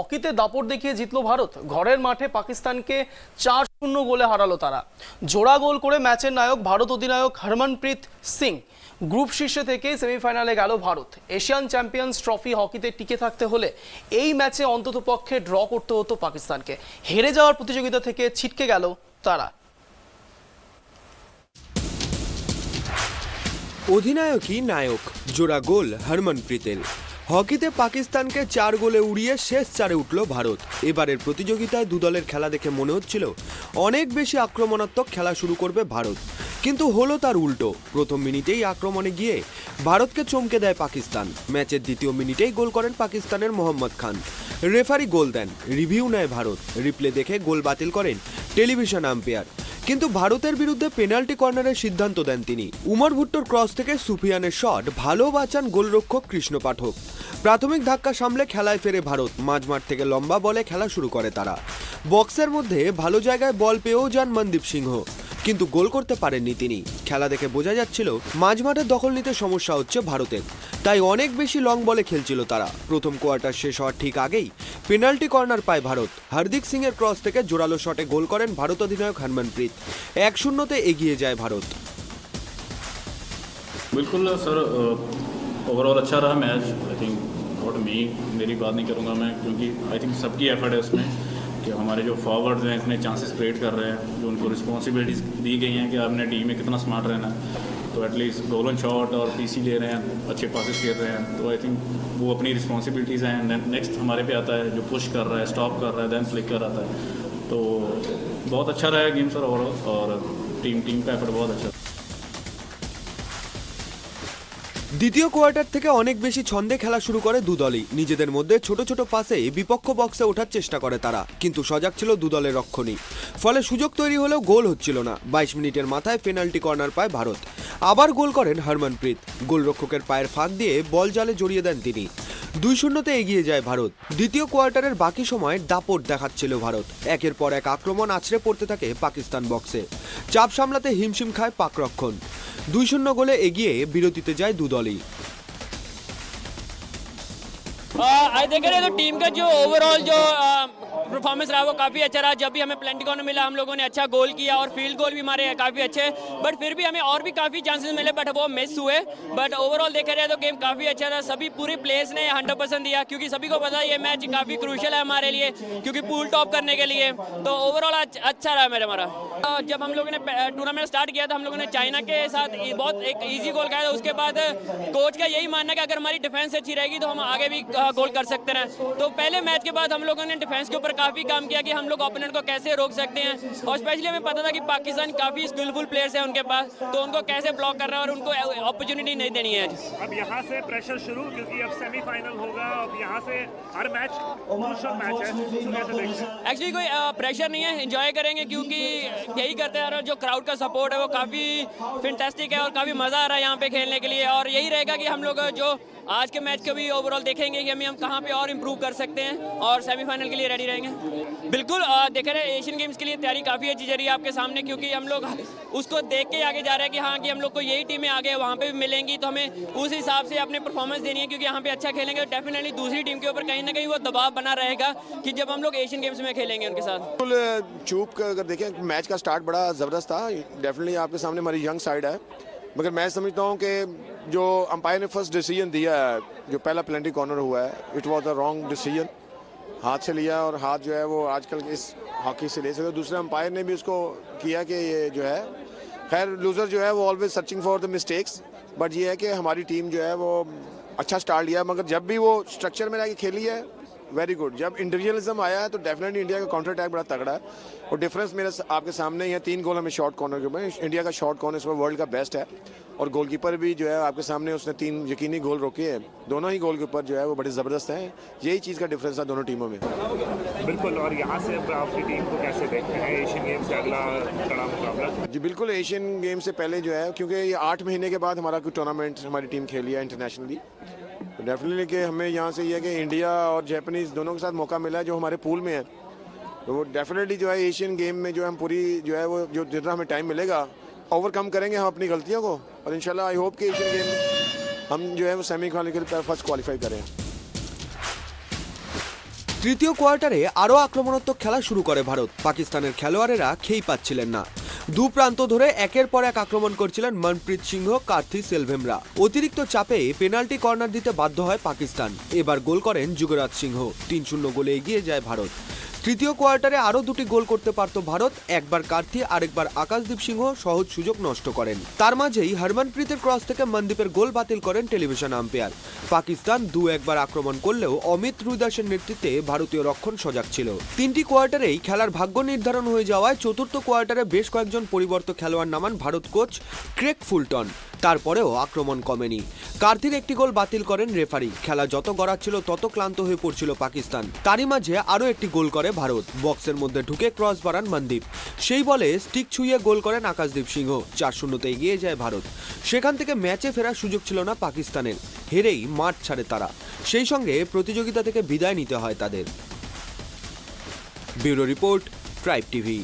হকিতে দাপট দেখিয়ে জিতলো ভারত। ঘরের মাঠে পাকিস্তানকে 4-0 গোলে হারালো তারা। জোড়া গোল করে ম্যাচের নায়ক ভারত অধিনায়ক হরমনপ্রীত সিং। গ্রুপ শীর্ষে থেকে সেমিফাইনালে গেল ভারত। এশিয়ান চ্যাম্পিয়ন্স ট্রফি হকিতে টিকে থাকতে হলে এই ম্যাচে অন্ততপক্ষে ড্র করতে হতো পাকিস্তানকে। হেরে যাওয়ার প্রতিযোগিতা থেকে ছিটকে গেল তারা। অধিনায়কই নায়ক, জোড়া গোল হরমনপ্রীতের। হকিতে পাকিস্তানকে 4 গোলে উড়িয়ে শেষ 4-এ উঠল ভারত। এবারের প্রতিযোগিতায় দু দলের খেলা দেখে মনে হচ্ছিল অনেক বেশি আক্রমণাত্মক খেলা শুরু করবে ভারত, কিন্তু হলো তার উল্টো। প্রথম মিনিটেই আক্রমণে গিয়ে ভারতকে চমকে দেয় পাকিস্তান। ম্যাচের দ্বিতীয় মিনিটেই গোল করেন পাকিস্তানের মোহাম্মদ খান। রেফারি গোল দেন, রিভিউ নেয় ভারত। রিপ্লে দেখে গোল বাতিল করেন টেলিভিশন আম্পায়ার, কিন্তু ভারতের বিরুদ্ধে পেনাল্টি কর্নারের সিদ্ধান্ত দেন তিনি। উমর ভুট্টোর ক্রস থেকে সুফিয়ানের শট ভালো বাঁচান গোলরক্ষক কৃষ্ণ পাঠক। প্রাথমিক ধাক্কা সামলে খেলায় ফেরে ভারত। মাঝমাঠ থেকে লম্বা বলে খেলা শুরু করে তারা। বক্সের মধ্যে ভালো জায়গায় বল পেয়েও যান মনদীপ সিংহ, কিন্তু গোল করতে পারেননি তিনি। খেলা দেখে বোঝা যাচ্ছিল মাঝমাঠের দখল নিতে সমস্যা হচ্ছে ভারতের, তাই অনেক বেশি লং বলে খেলছিল তারা। প্রথম কোয়ার্টার শেষ হওয়ার ঠিক আগেই পেনাল্টি কর্নার পায় ভারত। হার্দিক সিং এর ক্রস থেকে জোরালো শটে গোল করেন ভারত অধিনায়ক হরমনপ্রীত। 1-0 এগিয়ে যায় ভারত। बिल्कुल सर, ओवरऑल अच्छा रहा match. I think not me, मेरी बात नहीं करूँगा मैं, क्योंकि आई थिंक सबकी एफर्ट है उसमें कि हमारे जो फॉरवर्ड्स हैं इतने चांसेस क्रिएट कर रहे हैं, जो उनको रिस्पॉन्सिबिलिटीज़ दी गई हैं कि आपने टीम में कितना स्मार्ट रहना है, तो एटलीस्ट गोल ऑन शॉट और पीसी ले रहे हैं, अच्छे पासेस खेल रहे हैं, तो आई थिंक वो अपनी रिस्पॉन्सिबिलिटीज़ हैं। नेक्स्ट हमारे पे आता है जो पुश कर रहा है, स्टॉप कर रहा है, दैन फ्लिकर आता है। तो बहुत अच्छा रहा है गेम सर ओवरऑल, और टीम का एफर्ट बहुत अच्छा। দ্বিতীয় কোয়ার্টার থেকে অনেক বেশি ছন্দে খেলা শুরু করে দু দলই। নিজেদের মধ্যে ছোট ছোট পাসে বিপক্ষ বক্সে ওঠার চেষ্টা করে তারা, কিন্তু সজাগ ছিল দু দলের রক্ষণই। ফলে সুযোগ তৈরি হলেও গোল হচ্ছিল না। 22 মিনিটের মাথায় পেনাল্টি কর্নার পায় ভারত। আবার গোল করেন হরমনপ্রীত। গোলরক্ষকের পায়ের ফাঁক দিয়ে বল জালে জড়িয়ে দেন তিনি। 2-0 এগিয়ে যায় ভারত। দ্বিতীয় কোয়ার্টারের বাকি সময় দাপট দেখাচ্ছিল ভারত। একের পর এক আক্রমণ আছড়ে পড়তে থাকে পাকিস্তান বক্সে। চাপ সামলাতে হিমশিম খায় পাক রক্ষণ। 2-0 গোলে এগিয়ে বিরতিতে যায় দু দলই। आज देख रहे हैं तो टीम का जो ओवरऑल जो परफॉर्मेंस रहा वो काफ़ी अच्छा रहा। जब भी हमें प्लेंटी कॉर्नर मिला हम लोगों ने अच्छा गोल किया और फील्ड गोल भी हमारे काफ़ी अच्छे, बट फिर भी हमें और भी काफ़ी चांसेस मिले बट वो मिस हुए। बट ओवरऑल देखा जाए तो गेम काफ़ी अच्छा था। सभी पूरे प्लेयर्स ने 100% दिया, क्योंकि सभी को पता है ये मैच काफ़ी क्रूशियल है हमारे लिए, क्योंकि पूल टॉप करने के लिए। तो ओवरऑल अच्छा रहा मेरा हमारा। जब हम लोगों ने टूर्नामेंट स्टार्ट किया था हम लोगों ने चाइना के साथ बहुत एक ईजी गोल खाया था। उसके बाद कोच का यही मानना है कि अगर हमारी डिफेंस अच्छी रहेगी तो हम आगे भी गोल कर सकते हैं। तो पहले मैच के बाद हम लोगों ने डिफेंस के ऊपर काफ़ी काम किया कि हम लोग ओपोनेंट को कैसे रोक सकते हैं, और स्पेशली हमें पता था कि पाकिस्तान काफ़ी स्किलफुल प्लेयर्स हैं उनके पास, तो उनको कैसे ब्लॉक करना है और उनको अपॉर्चुनिटी नहीं देनी है। अब यहाँ से प्रेशर शुरू, क्योंकि अब सेमीफाइनल होगा। अब यहाँ से हर मैच क्रूशियल मैच है, तो कैसे देखते हैं? एक्चुअली कोई प्रेशर नहीं है, एंजॉय करेंगे, क्योंकि यही करते हैं। और जो क्राउड का सपोर्ट है वो काफ़ी फैंटास्टिक है और काफ़ी मज़ा आ रहा है यहाँ पे खेलने के लिए। और यही रहेगा कि हम लोग जो आज के मैच को भी ओवरऑल देखेंगे कि हम कहाँ पे और इम्प्रूव कर सकते हैं और सेमीफाइनल के लिए रेडी रहेंगे। बिल्कुल देखा रहे एशियन गेम्स के लिए तैयारी काफ़ी अच्छी चल रही है आपके सामने, क्योंकि हम लोग उसको देख के आगे जा रहे हैं कि हाँ कि हम लोग को यही टीमें आगे वहाँ पे भी मिलेंगी, तो हमें उस हिसाब से अपने परफॉर्मेंस देनी है, क्योंकि यहाँ पे अच्छा खेलेंगे तो डेफिनेटली दूसरी टीम के ऊपर कहीं ना कहीं वो दबाव बना रहेगा कि जब हम लोग एशियन गेम्स में खेलेंगे उनके साथ। बिल्कुल चूप का अगर देखें मैच का स्टार्ट बड़ा ज़बरदस्त था। डेफिनेटली आपके सामने हमारी यंग साइड है, मगर मैं समझता हूँ कि जो अंपायर ने फर्स्ट डिसीजन दिया है, जो पहला पेनल्टी कॉर्नर हुआ है, it was a wrong decision. हाथ से लिया, और हाथ जो है वो आजकल इस हॉकी से ले सकते। दूसरे अंपायर ने भी उसको किया कि ये जो है, खैर लूज़र जो है वो always searching for the mistakes, but ये है कि हमारी टीम जो है वो अच्छा स्टार्ट लिया, मगर जब भी वो स्ट्रक्चर में रह के खेली है वेरी गुड। जब इंडिविजुअलिज्म आया है तो डेफिनेटली इंडिया का काउंटर अटैक बड़ा तगड़ा है, और डिफरेंस मेरे आपके सामने ही है। 3 गोल हमें शॉर्ट कॉर्नर के ऊपर। इंडिया का शॉर्ट कॉर्नर इस पर वर्ल्ड का बेस्ट है, और गोलकीपर भी जो है आपके सामने उसने 3 यकीनी गोल रोके हैं। दोनों ही गोलकीपर जो है वो बड़े ज़बरदस्त हैं। यही चीज़ का डिफरेंस था दोनों टीमों में। बिल्कुल। और यहाँ से आपकी टीम को कैसे देखते हैं एशियन गेम्स का अगला कड़ा मुकाबला? जी बिल्कुल, एशियन गेम से पहले जो है, क्योंकि ये 8 महीने के बाद हमारा कोई टूर्नामेंट हमारी टीम खेली है इंटरनेशनली, तो डेफिनेटली कि हमें यहाँ से ये है कि इंडिया और जापानीज़ दोनों के साथ मौका मिला है जो हमारे पूल में है। तो वो डेफिनेटली जो है एशियन गेम में जो हम पूरी जो है वो जो जितना हमें टाइम मिलेगा ओवरकम करेंगे हम अपनी गलतियों को, और इंशाल्लाह आई होप कि एशियन गेम हम जो है वो सेमीफाइनल के लिए फर्स्ट क्वालिफाई करें। তৃতীয় কোয়ার্টারে আরও আক্রমণাত্মক খেলা শুরু করে ভারত। পাকিস্তানের খেলোয়াড়েরা খেই পাচ্ছিলেন না। দু প্রান্ত ধরে একের পর এক আক্রমণ করছিলেন মনপ্রীত সিংহ, কার্থি সেলভেমরা। অতিরিক্ত চাপে পেনাল্টি কর্নার দিতে বাধ্য হয় পাকিস্তান। এবার গোল করেন যুবরাজ সিংহ। 3-0 গোলে এগিয়ে যায় ভারত। তৃতীয় কোয়ার্টারে আরও দুটি গোল করতে পারত ভারত। একবার কার্থি, আরেকবার আকাশদীপ সিংহ সহজ সুযোগ নষ্ট করেন। তার মাঝেই হরমনপ্রীতের ক্রস থেকে মনদীপের গোল বাতিল করেন টেলিভিশন আম্পায়ার। পাকিস্তান একবার আক্রমণ করলেও অমিত রুইদাসের নেতৃত্বে ভারতীয় রক্ষণ সজাগ ছিল। 3টি কোয়ার্টারেই খেলার ভাগ্য নির্ধারণ হয়ে যাওয়ায় চতুর্থ কোয়ার্টারে বেশ কয়েকজন পরিবর্তিত খেলোয়াড় নামান ভারত কোচ ক্রেগ ফুলটন। তারপরেও আক্রমণ কমেনি। কার্তির একটি গোল বাতিল করেন রেফারি। খেলা যত গড়াচ্ছিল তত ক্লান্ত হয়ে পড়ছিল পাকিস্তান। তারই মাঝে আরও একটি গোল করে ভারত। বক্সের মধ্যে ঢুকে ক্রস বাড়ান মনদীপ। সেই বলে স্টিক ছুঁয়ে গোল করেন আকাশদীপ সিংহ। 4-0 এগিয়ে যায় ভারত। সেখান থেকে ম্যাচে ফেরার সুযোগ ছিল না পাকিস্তানের। হেরেই মাঠ ছাড়ে তারা। সেই সঙ্গে প্রতিযোগিতা থেকে বিদায় নিতে হয় তাদের। Bureau report, tribe TV.